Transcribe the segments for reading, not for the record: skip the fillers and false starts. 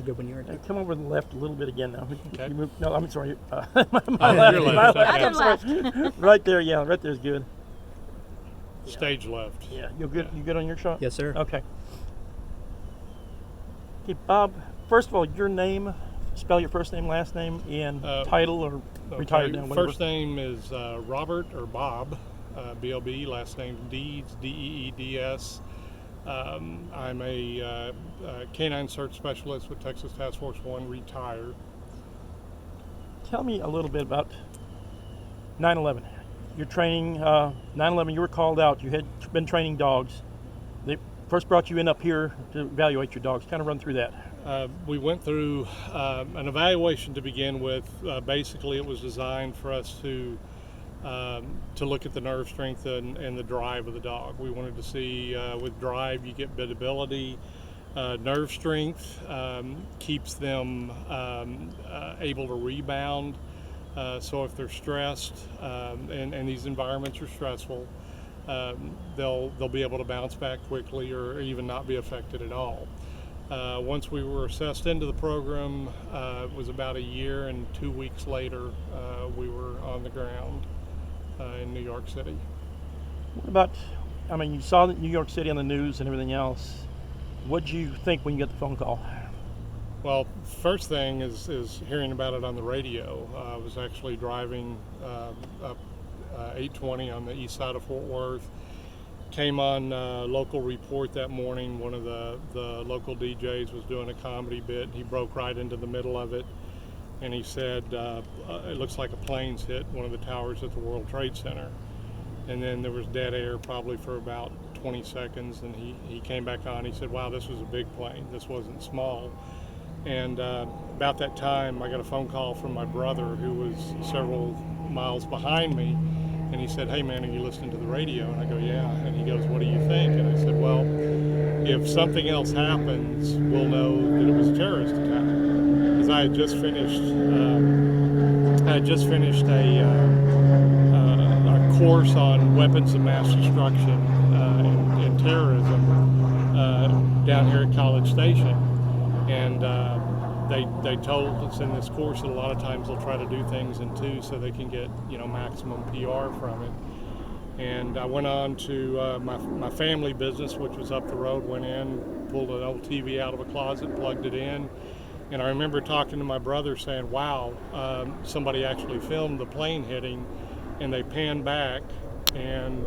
good when you're ready. Come over to the left a little bit again now. Okay. No, I'm sorry. My your left. left. Okay. I'm sorry. Right there, yeah, right there's good. Stage left. Yeah, you good? You good on your shot? Yes, sir. Okay. Okay, Bob. First of all, your name. Spell your first name, last name, and title, or retired now. Whatever. First name is Robert or Bob, B-O-B. Last name Deeds, D-E-E-D-S. I'm a canine search specialist with Texas Task Force 1, retired. Tell me a little bit about 9/11. Your training, 9/11, you were called out. You had been training dogs. They first brought you in up here to evaluate your dogs. Kind of run through that. We went through an evaluation to begin with. Basically, it was designed for us to look at the nerve strength and the drive of the dog. We wanted to see with drive you get biddability, nerve strength keeps them able to rebound. So if they're stressed and these environments are stressful, they'll be able to bounce back quickly or even not be affected at all. Once we were assessed into the program, it was about a year and 2 weeks later we were on the ground in New York City. What about, I mean, you saw New York City on the news and everything else. What did you think when you got the phone call? Well, first thing is hearing about it on the radio. I was actually driving up 820 on the east side of Fort Worth. Came on local report that morning. One of the local DJs was doing a comedy bit. He broke right into the middle of it, and he said, it looks like a plane's hit one of the towers at the World Trade Center. And then there was dead air probably for about 20 seconds, and he came back on. He said, wow, this was a big plane. This wasn't small. And about that time, I got a phone call from my brother, who was several miles behind me. And he said, hey man, are you listening to the radio? And I go, yeah. And he goes, what do you think? And I said, well, if something else happens, we'll know that it was a terrorist attack. Because I had just finished a course on weapons of mass destruction and terrorism down here at College Station. And they told us in this course that a lot of times they'll try to do things in two so they can get, maximum PR from it. And I went on to my family business, which was up the road, went in, pulled an old TV out of a closet, plugged it in. And I remember talking to my brother saying, wow, somebody actually filmed the plane hitting, and they panned back, and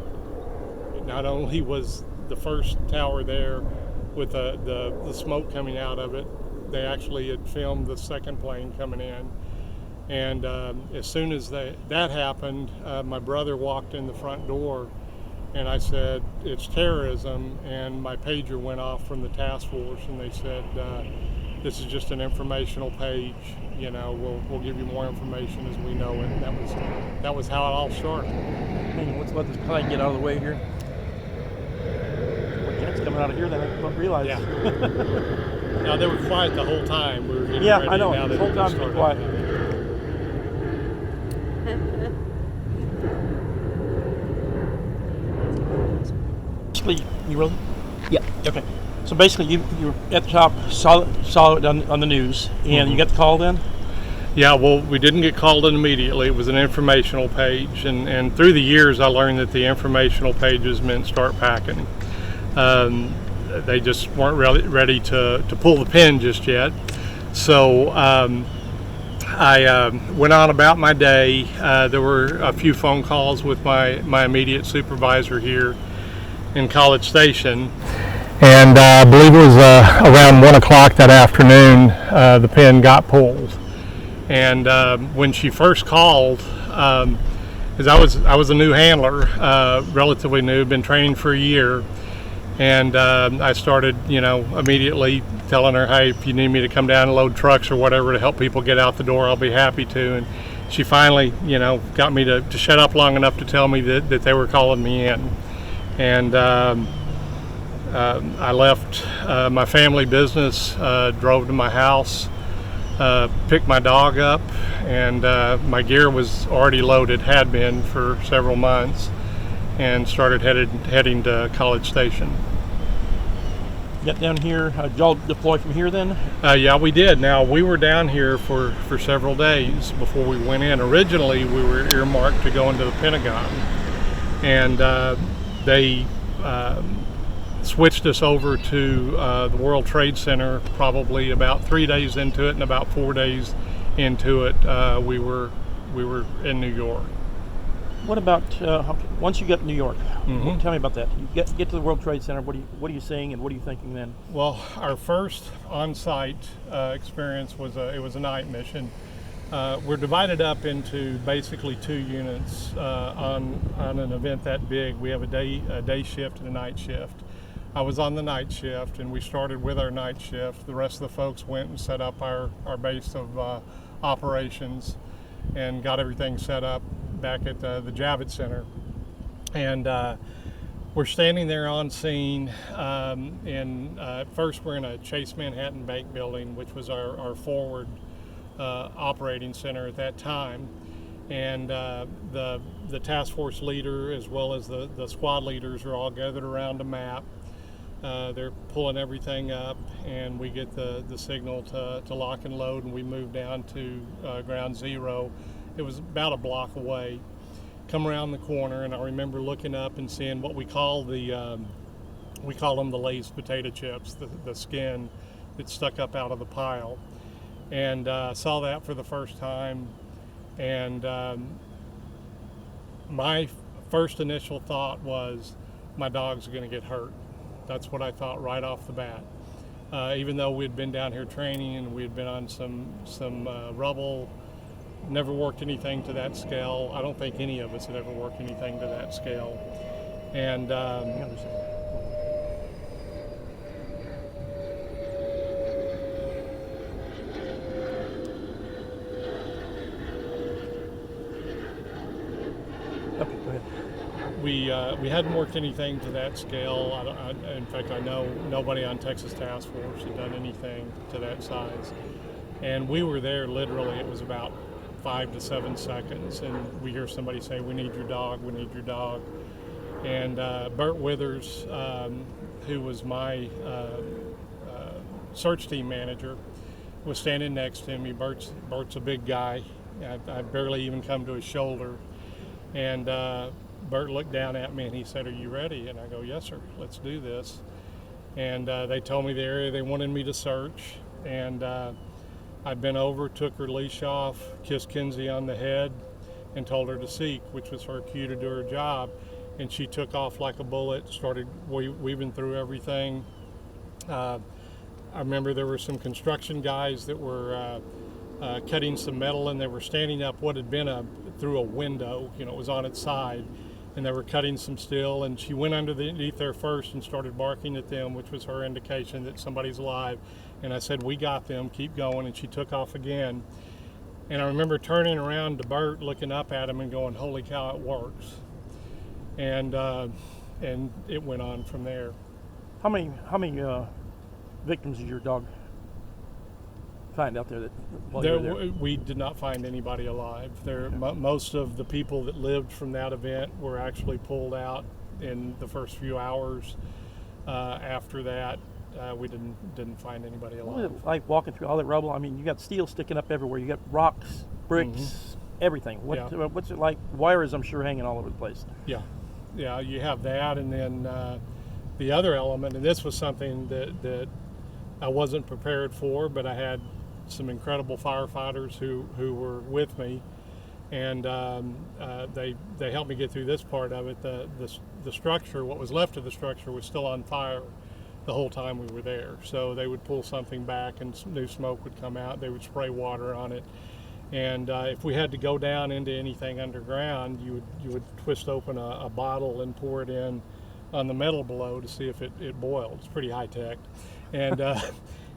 not only was the first tower there with the smoke coming out of it, they actually had filmed the second plane coming in. And as soon as that happened, my brother walked in the front door, and I said, it's terrorism, and my pager went off from the task force, and they said, this is just an informational page, we'll give you more information as we know it. And that was how it all started. Hang on, let's let this plane get out of the way here. It's coming out of here, then I don't realize. Yeah. Now they were quiet the whole time. We were getting ready. I know. Now The whole time they were quiet. Basically, you really? Yeah. Okay. So basically, you were at the top, saw it on the news, and you got the call then? Yeah, well, we didn't get called in immediately. It was an informational page, and through the years I learned that the informational pages meant start packing. They just weren't really ready to pull the pin just yet. So I went on about my day. There were a few phone calls with my immediate supervisor here in College Station. And I believe it was around 1 o'clock that afternoon, the pin got pulled. And when she first called, because I was a new handler, relatively new, been training for a year. And I started, immediately telling her, hey, if you need me to come down and load trucks or whatever to help people get out the door, I'll be happy to. And she finally, got me to shut up long enough to tell me that they were calling me in. And I left my family business, drove to my house, picked my dog up, and my gear was already loaded, had been for several months, and started heading to College Station. Get down here. Did y'all deploy from here then? Yeah, we did. Now, we were down here for several days before we went in. Originally, we were earmarked to go into the Pentagon, and they switched us over to the World Trade Center probably about 3 days into it, and about 4 days into it, we were in New York. What about once you get to New York? Mm-hmm. Tell me about that. You get to the World Trade Center. What are you seeing, and what are you thinking then? Well, our first on-site experience was it was a night mission. We're divided up into basically 2 units on an event that big. We have a day shift and a night shift. I was on the night shift, and we started with our night shift. The rest of the folks went and set up our base of operations and got everything set up back at the Javits Center. And we're standing there on scene, and at first we're in a Chase Manhattan Bank building, which was our forward operating center at that time. And the task force leader, as well as the squad leaders, are all gathered around a map. They're pulling everything up, and we get the signal to lock and load, and we move down to ground zero. It was about a block away. Come around the corner, and I remember looking up and seeing what we call them the Lay's potato chips, the skin that stuck up out of the pile. And saw that for the first time, and my first initial thought was, my dog's going to get hurt. That's what I thought right off the bat. Even though we'd been down here training and we'd been on some rubble, never worked anything to that scale. I don't think any of us had ever worked anything to that scale. And Okay, go ahead. we hadn't worked anything to that scale. In fact, I know nobody on Texas Task Force had done anything to that size. And we were there literally, it was about 5 to 7 seconds, and we hear somebody say, "We need your dog, we need your dog." And Bert Withers, who was my search team manager, was standing next to me. Bert's a big guy. I barely even come to his shoulder. And Bert looked down at me and he said, "Are you ready?" And I go, "Yes, sir, let's do this." And they told me the area they wanted me to search. And I'd been over, took her leash off, kissed Kinsey on the head, and told her to seek, which was her cue to do her job. And she took off like a bullet, started weaving through everything. I remember there were some construction guys that were cutting some metal, and they were standing up what had been through a window, it was on its side, and they were cutting some steel, and she went underneath there first and started barking at them, which was her indication that somebody's alive. And I said, "We got them, keep going," and she took off again. And I remember turning around to Bert, looking up at him and going, "Holy cow, it works." And it went on from there. How many victims did your dog find out there while you were there? We did not find anybody alive. Most of the people that lived from that event were actually pulled out in the first few hours. After that, we didn't find anybody alive. What was it like walking through all that rubble? I mean, you got steel sticking up everywhere. You got rocks, bricks, everything. What's it like? Wires, I'm sure, hanging all over the place. Yeah, you have that, and then the other element, and this was something that I wasn't prepared for, but I had some incredible firefighters who were with me, and they helped me get through this part of it. The structure, what was left of the structure, was still on fire the whole time we were there. So they would pull something back and new smoke would come out. They would spray water on it. And if we had to go down into anything underground, you would twist open a bottle and pour it in on the metal below to see if it boiled. It's pretty high tech. And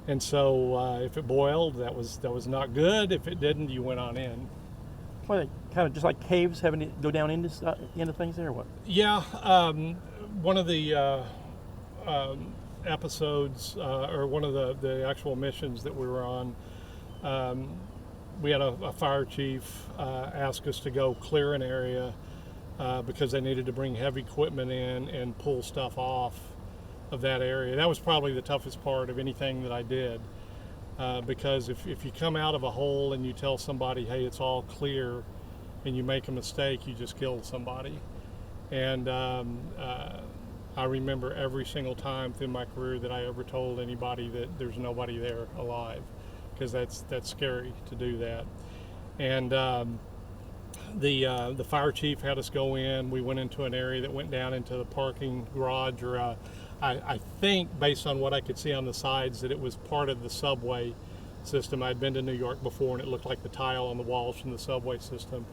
and so if it boiled, that was not good. If it didn't, you went on in. Well, kind of just like caves, having to go down into things there, or what? Yeah, one of the episodes, or one of the actual missions that we were on, we had a fire chief ask us to go clear an area because they needed to bring heavy equipment in and pull stuff off that area. That was probably the toughest part of anything that I did, because if you come out of a hole and you tell somebody, hey, it's all clear, and you make a mistake, you just killed somebody. And I remember every single time through my career that I ever told anybody that there's nobody there alive, because that's scary to do that. And the fire chief had us go in. We went into an area that went down into the parking garage, or I think, based on what I could see on the sides, that it was part of the subway system. I'd been to New York before, and it looked like the tile on the walls from the subway system.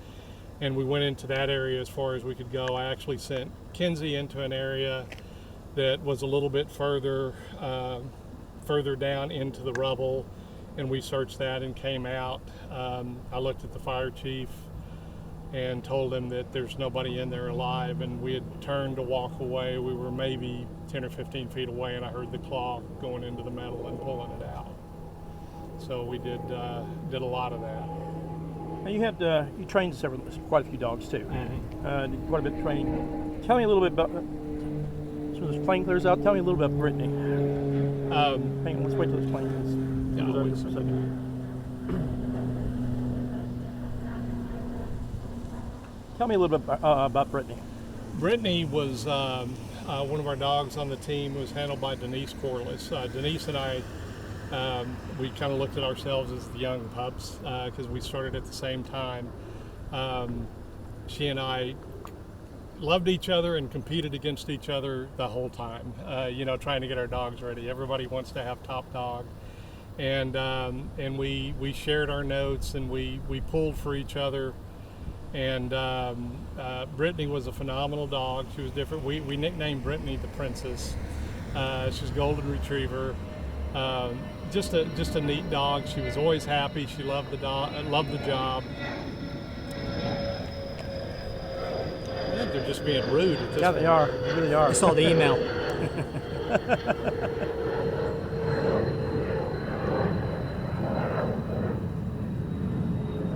And we went into that area as far as we could go. I actually sent Kinsey into an area that was a little bit further down into the rubble, and we searched that and came out. I looked at the fire chief and told him that there's nobody in there alive, and we had turned to walk away. We were maybe 10 or 15 feet away, and I heard the claw going into the metal and pulling it out. So we did a lot of that. Now you trained quite a few dogs too. Mm-hmm. Did quite a bit of training. Tell me a little bit about. So this plane clears out. Tell me a little bit about Brittany. Hang on, let's wait till this plane goes over for a second. Tell me a little bit about Brittany. Brittany was one of our dogs on the team. It was handled by Denise Corliss. Denise and I. We kind of looked at ourselves as the young pups, because we started at the same time. She and I loved each other and competed against each other the whole time, trying to get our dogs ready. Everybody wants to have top dog. And we shared our notes, and we pulled for each other. And Brittany was a phenomenal dog. She was different. We nicknamed Brittany the Princess. She's a golden retriever. Just a neat dog. She was always happy. She loved the job. I think they're just being rude at this point. They are. They really are. I saw the email.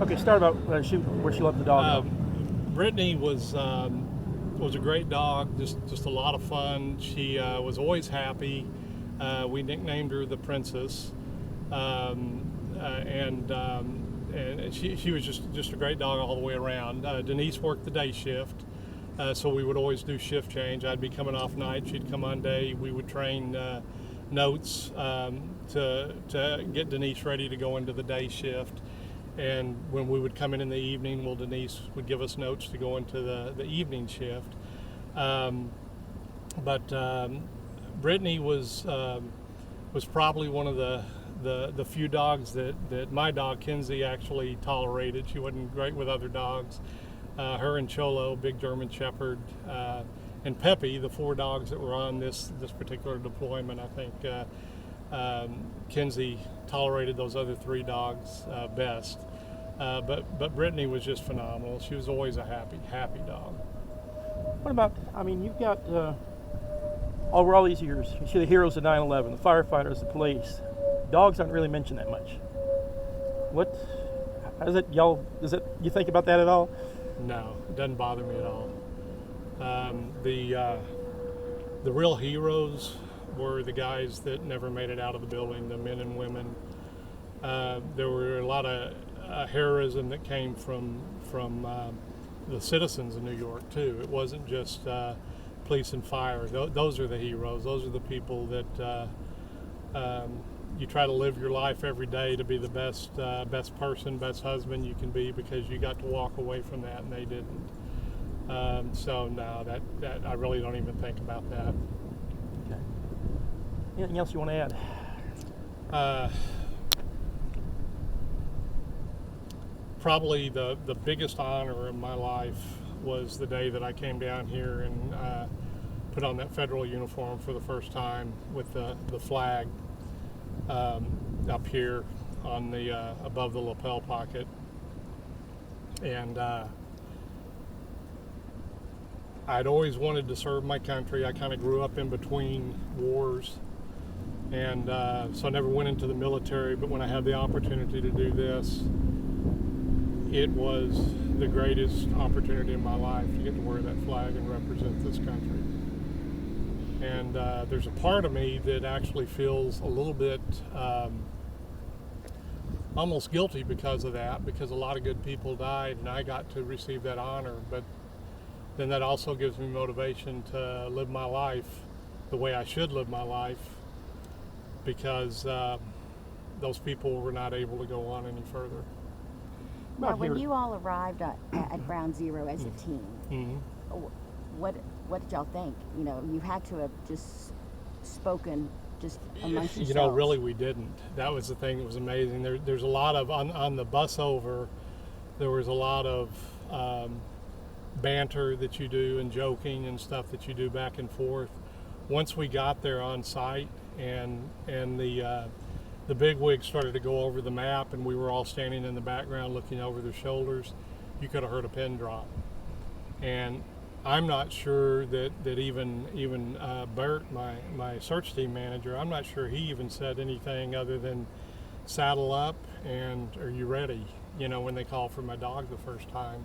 Okay, start about where she left the dog. Brittany was a great dog. Just a lot of fun. She was always happy. We nicknamed her the Princess, and she was just a great dog all the way around. Denise worked the day shift, so we would always do shift change. I'd be coming off night, she'd come on day. We would train notes to get Denise ready to go into the day shift. And when we would come in the evening, Denise would give us notes to go into the evening shift. Brittany was probably one of the few dogs that my dog Kinsey actually tolerated. She wasn't great with other dogs. Her and Cholo, big German Shepherd, and Peppy, the 4 dogs that were on this particular deployment, I think Kinsey tolerated those other 3 dogs best. But Brittany was just phenomenal. She was always a happy dog. What about? I mean, you've got. Over all these years, you see the heroes of 9/11, the firefighters, the police. Dogs aren't really mentioned that much. You think about that at all? No, it doesn't bother me at all. The real heroes were the guys that never made it out of the building, the men and women. There were a lot of heroism that came from the citizens of New York too. It wasn't just police and fire. Those are the heroes. Those are the people that you try to live your life every day to be the best person, best husband you can be, because you got to walk away from that and they didn't. So no, that I really don't even think about that. Okay. Anything else you want to add? Probably the biggest honor in my life was the day that I came down here and put on that federal uniform for the first time with the flag up here on the above the lapel pocket. And I'd always wanted to serve my country. I kind of grew up in between wars, and so I never went into the military, but when I had the opportunity to do this, it was the greatest opportunity in my life to get to wear that flag and represent this country. And there's a part of me that actually feels a little bit almost guilty because of that, because a lot of good people died and I got to receive that honor. But then that also gives me motivation to live my life the way I should live my life, because those people were not able to go on any further. Now, when you all arrived at Ground Zero as a team, what did y'all think? You know, you had to have just spoken just amongst yourselves. You know, really we didn't. That was the thing that was amazing. There's a lot of, on the bus over, there was a lot of banter that you do and joking and stuff that you do back and forth. Once we got there on site and the bigwigs started to go over the map and we were all standing in the background looking over their shoulders, you could have heard a pin drop. And I'm not sure that even Bert, my search team manager, I'm not sure he even said anything other than saddle up and are you ready? You know, when they called for my dog the first time.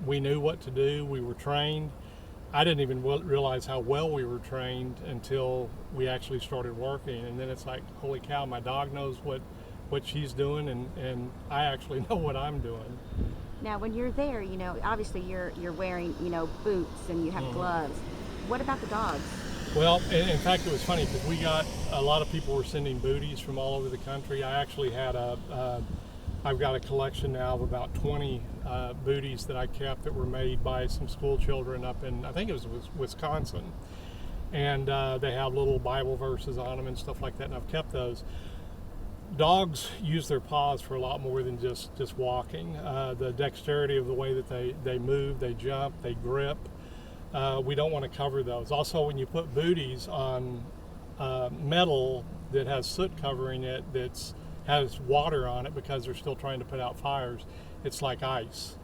We knew what to do, we were trained. I didn't even realize how well we were trained until we actually started working, and then it's like, holy cow, my dog knows what she's doing, and I actually know what I'm doing. Now, when you're there, you know, obviously you're wearing, you know, boots and you have gloves. What about the dogs? Well, in fact, it was funny because we got a lot of people were sending booties from all over the country. I actually had I've got a collection now of about 20 booties that I kept that were made by some school children up in, I think it was Wisconsin. And they have little Bible verses on them and stuff like that, and I've kept those. Dogs use their paws for a lot more than just walking. The dexterity of the way that they move, they jump, they grip. We don't want to cover those. Also, when you put booties on metal that has soot covering it, has water on it because they're still trying to put out fires, it's like ice.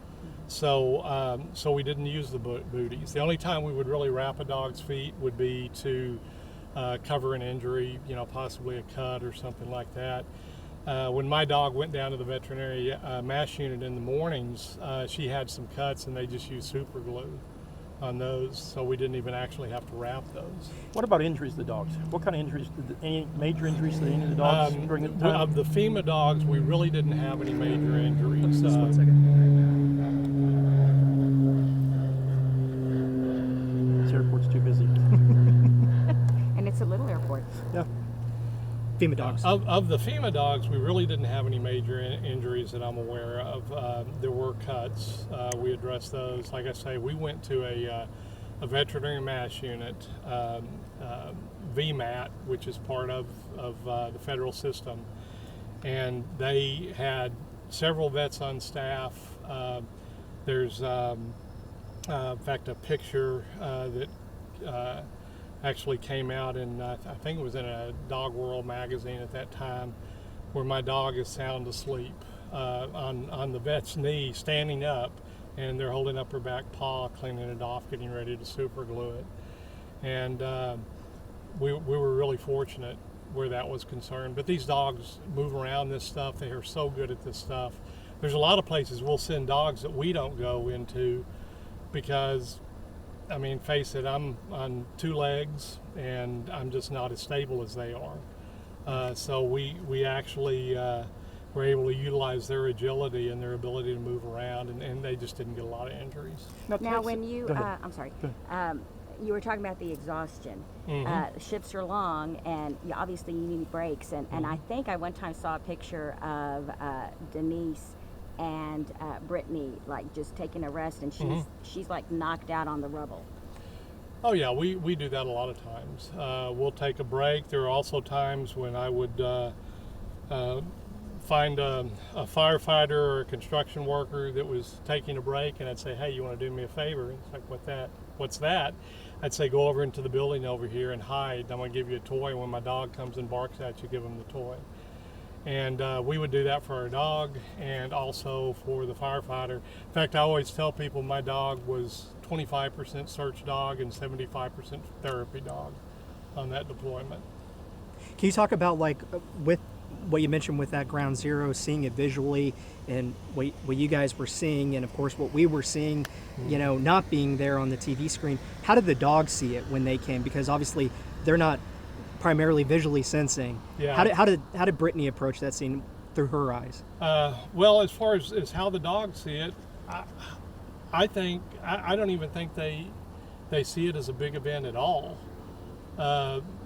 So we didn't use the booties. The only time we would really wrap a dog's feet would be to cover an injury, you know, possibly a cut or something like that. When my dog went down to the veterinary MASH unit in the mornings, she had some cuts and they just used super glue on those, so we didn't even actually have to wrap those. What about injuries to the dogs? What kind of injuries, any major injuries to any of the dogs during the time? Of the FEMA dogs, we really didn't have any major injuries. Just 1 second. This airport's too busy. And it's a little airport. Yeah. FEMA dogs. Of the FEMA dogs, we really didn't have any major injuries that I'm aware of. There were cuts. We addressed those. Like I say, we went to a veterinary MASH unit, VMAT, which is part of the federal system, and they had several vets on staff. There's, in fact, a picture that actually came out in, I think it was in a Dog World magazine at that time, where my dog is sound asleep on the vet's knee, standing up, and they're holding up her back paw, cleaning it off, getting ready to super glue it. And we were really fortunate where that was concerned. But these dogs move around this stuff. They are so good at this stuff. There's a lot of places we'll send dogs that we don't go into because, I mean, face it, I'm on 2 legs and I'm just not as stable as they are. So we actually were able to utilize their agility and their ability to move around, and they just didn't get a lot of injuries. Now, when you, I'm sorry, you were talking about the exhaustion. Shifts are long, and obviously you need breaks. And I think I one time saw a picture of Denise and Brittany, like just taking a rest, and she's like knocked out on the rubble. Oh yeah, we do that a lot of times. We'll take a break. There are also times when I would find a firefighter or a construction worker that was taking a break, and I'd say, hey, you want to do me a favor? It's like, what's that? I'd say, go over into the building over here and hide. I'm going to give you a toy. When my dog comes and barks at you, give him the toy. And we would do that for our dog and also for the firefighter. In fact, I always tell people my dog was 25% search dog and 75% therapy dog on that deployment. Can you talk about, like, with what you mentioned with that ground zero, seeing it visually, and what you guys were seeing, and of course what we were seeing, you know, not being there on the TV screen. How did the dogs see it when they came? Because obviously they're not primarily visually sensing. Yeah. How did Brittany approach that scene through her eyes? Well, as far as how the dogs see it, I think I don't even think they see it as a big event at all.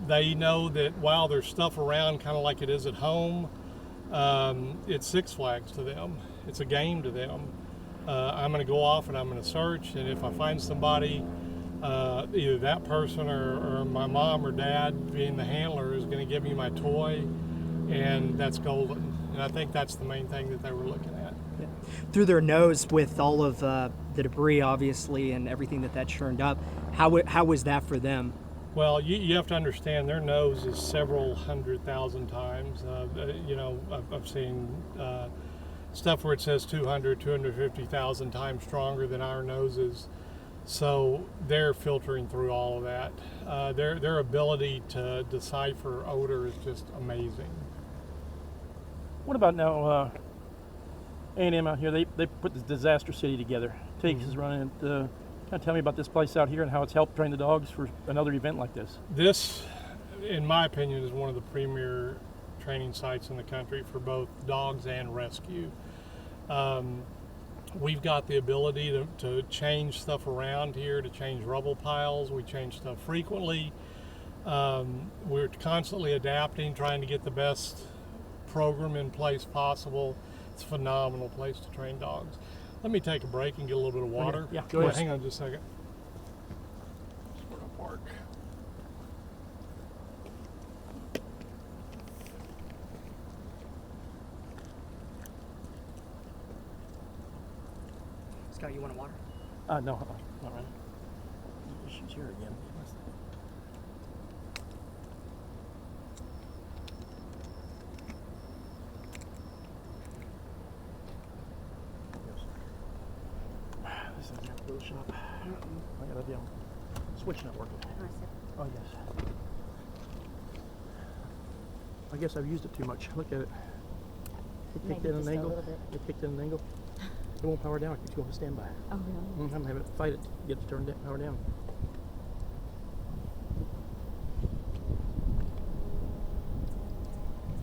They know that while there's stuff around, kind of like it is at home, it's Six Flags to them. It's a game to them. I'm going to go off and I'm going to search, and if I find somebody, either that person or my mom or dad, being the handler, is going to give me my toy, and that's golden. And I think that's the main thing that they were looking at. Yeah. Through their nose with all of the debris, obviously, and everything that churned up, how was that for them? Well, you have to understand their nose is several 100,000 times. You know, I've seen stuff where it says 250,000 times stronger than our noses. So they're filtering through all of that. Their ability to decipher odor is just amazing. What about now, A&M out here? They put this disaster city together. Takes is running it. Kind of tell me about this place out here and how it's helped train the dogs for another event like this. This, in my opinion, is one of the premier training sites in the country for both dogs and rescue. We've got the ability to change stuff around here, to change rubble piles. We change stuff frequently. We're constantly adapting, trying to get the best program in place possible. It's a phenomenal place to train dogs. Let me take a break and get a little bit of water. Okay. Yeah, go ahead. Hang on just a second. We're gonna park. Scott, you want a water? No, not right. She's here again. This is a little shop. I got a deal. Switch not working. Oh yes. I guess I've used it too much. Look at it. It kicked Maybe in just an a angle. little bit. It kicked in an angle. It won't power down. It keeps going to standby. Oh, really? I'm gonna have it fight it to get it to turn power down.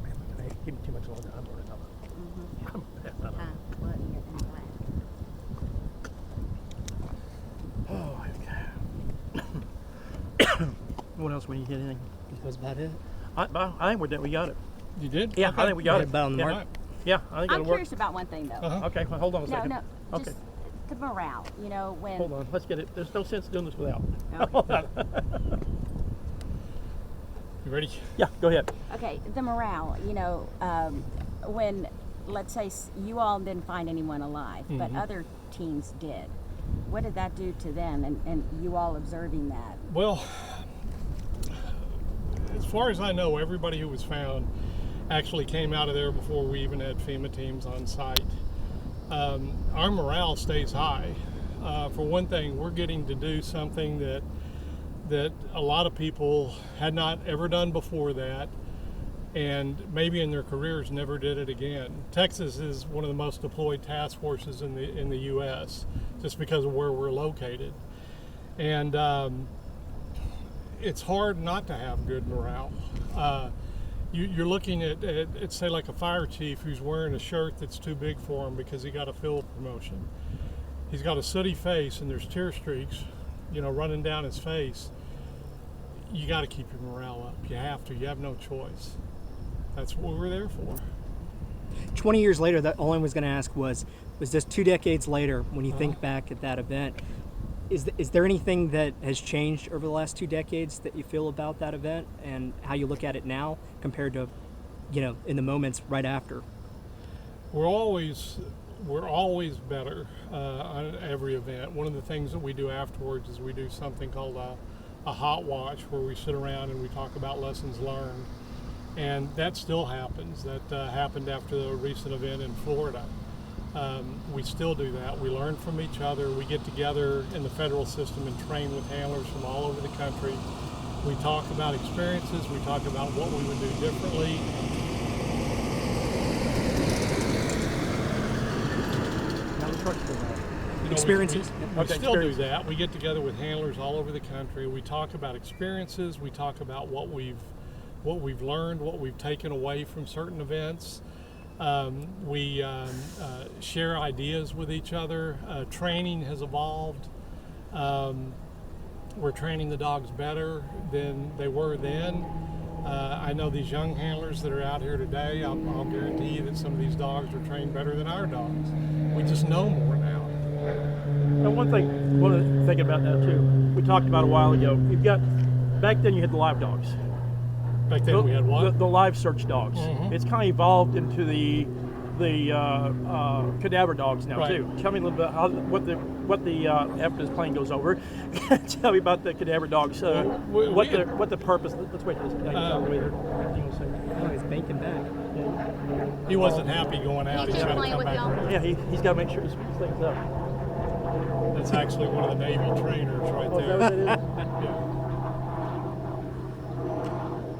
Man, look at that. Give me too much longer. I'm running out. I'm Well, you're in black. Oh, okay. What else? When you hit anything? That was about it. I think we're done. We got it. You did? Yeah, Okay. I think we got it. About on the Yeah. mark. Yeah, I think I'm it'll work. curious about one thing, though. Uh-huh. Okay, well, hold on a No, second. no, Okay. just the morale. You know, when Hold on. Let's get it. There's no sense doing this without. Okay. Hold on. You ready? Yeah, go ahead. Okay, the morale, you know, when, let's say, you all didn't find anyone alive, but other teams did. What did that do to them, and you all observing that? Well, as far as I know, everybody who was found actually came out of there before we even had FEMA teams on site. Our morale stays high. For one thing, we're getting to do something that a lot of people had not ever done before that, and maybe in their careers never did it again. Texas is one of the most deployed task forces in the U.S. just because of where we're located, and it's hard not to have good morale. You're looking at say like a fire chief who's wearing a shirt that's too big for him because he got a field promotion. He's got a sooty face and there's tear streaks, you know, running down his face. You got to keep your morale up. You have to. You have no choice. That's what we're there for. 20 years later, that all I was going to ask was this 2 decades later, when you think back at that event, is there anything that has changed over the last 2 decades that you feel about that event and how you look at it now compared to, you know, in the moments right after? We're always better on every event. One of the things that we do afterwards is we do something called a hot watch, where we sit around and we talk about lessons learned. And that still happens. That happened after the recent event in Florida. We still do that. We learn from each other. We get together in the federal system and train with handlers from all over the country. We talk about experiences. We talk about what we would do differently. trucks for that? You know, Experiences? We Okay, still experience. do that. We get together with handlers all over the country. We talk about experiences. We talk about what we've learned, what we've taken away from certain events. We share ideas with each other. Training has evolved. We're training the dogs better than they were then. I know these young handlers that are out here today, I'll guarantee you that some of these dogs are trained better than our dogs. We just know more now. And one thing about that too, we talked about a while ago. You've got, back then you had the live dogs. Back then we had what? The live search dogs. Mhm. It's kind of evolved into the cadaver dogs now Right. too. Tell me a little bit what the after this plane goes over. Tell me about the cadaver dogs. What the purpose? Let's wait for this plane to go over there. Anything we'll say. Oh, he's banking back. He wasn't happy going out. He's just trying to playing come with back. y'all. around. Yeah, he's got to make sure he speeds things up. That's actually one of the Navy trainers right Oh, is there. that what that is?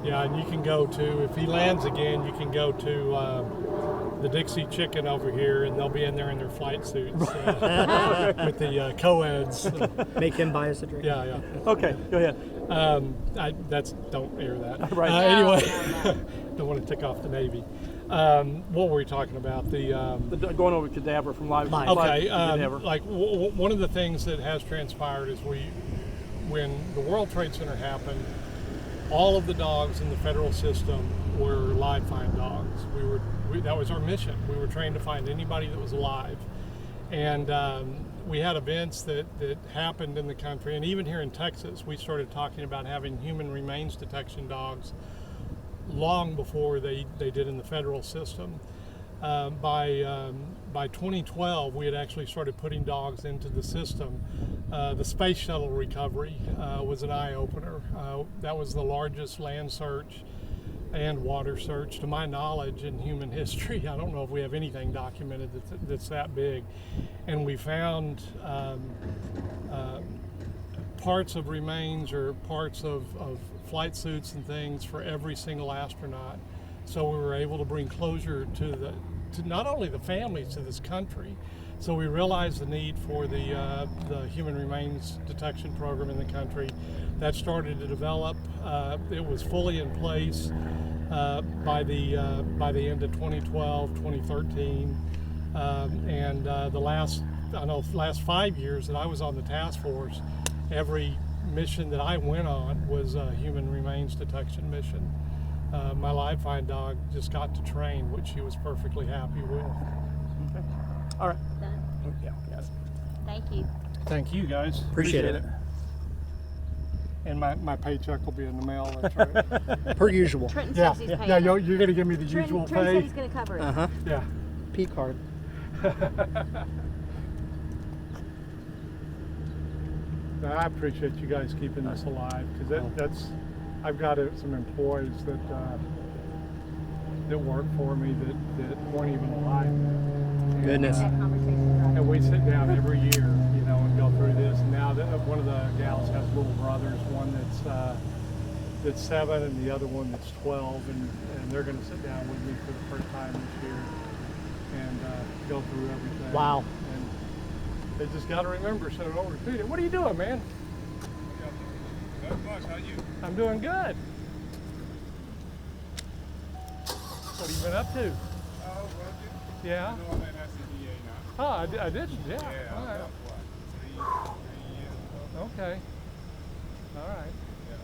Yeah, and you can go to, if he lands again, you can go to the Dixie Chicken over here, and they'll be in there in their flight suits with the co-eds. Make him buy us a drink. Yeah. Okay, go ahead. Don't air that. Right. Anyway, don't want to tick off the Navy. What were we talking about? Going over cadaver from live. Okay, cadaver. like one of the things that has transpired is when the World Trade Center happened, all of the dogs in the federal system were live find dogs. That was our mission. We were trained to find anybody that was alive, and we had events that happened in the country, and even here in Texas, we started talking about having human remains detection dogs long before they did in the federal system. By 2012, we had actually started putting dogs into the system. The space shuttle recovery was an eye-opener. That was the largest land search and water search, to my knowledge, in human history. I don't know if we have anything documented that's that big. And we found parts of remains or parts of flight suits and things for every single astronaut. So we were able to bring closure to not only the families to this country. So we realized the need for the human remains detection program in the country. That started to develop. It was fully in place by the end of 2012, 2013, and the last 5 years that I was on the task force, every mission that I went on was a human remains detection mission. My live find dog just got to train, which she was perfectly happy with. Okay. All right. Done. Yeah. Yes. Thank you. Thank you, guys. Appreciate it. And my paycheck will be in the mail. That's right. Per usual. Trenton Yeah, says he's paying. yeah. You're going to give me the usual Trent said pay. he's going to cover it. Uh huh. Yeah. P card. No, I appreciate you guys keeping this alive, because that's I've got some employees that work for me that weren't even alive. Goodness. That conversation, right? And we sit down every year, and go through this. And now that one of the gals has little brothers, one that's 7 and the other one that's 12, and they're going to sit down with me for the first time this year and go through everything. Wow. And they just got to remember, so they don't repeat it. What are you doing, man? Not much. How you? I'm doing good. What have you been up to? Oh, working. Yeah. You know I'm at SCDA now. Oh, I didn't. Yeah. Yeah, All right. about what? 3 years ago. Okay. All right. Yeah.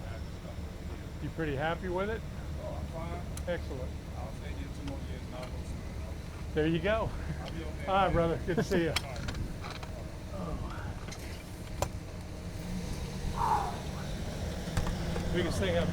That's a couple of years. You pretty happy with it? Oh, I'm fine. Excellent. I'll stay here 2 more years and I'll go somewhere else. There you go. I'll be okay. All right, brother. Good to see you. All right. Biggest thing I've been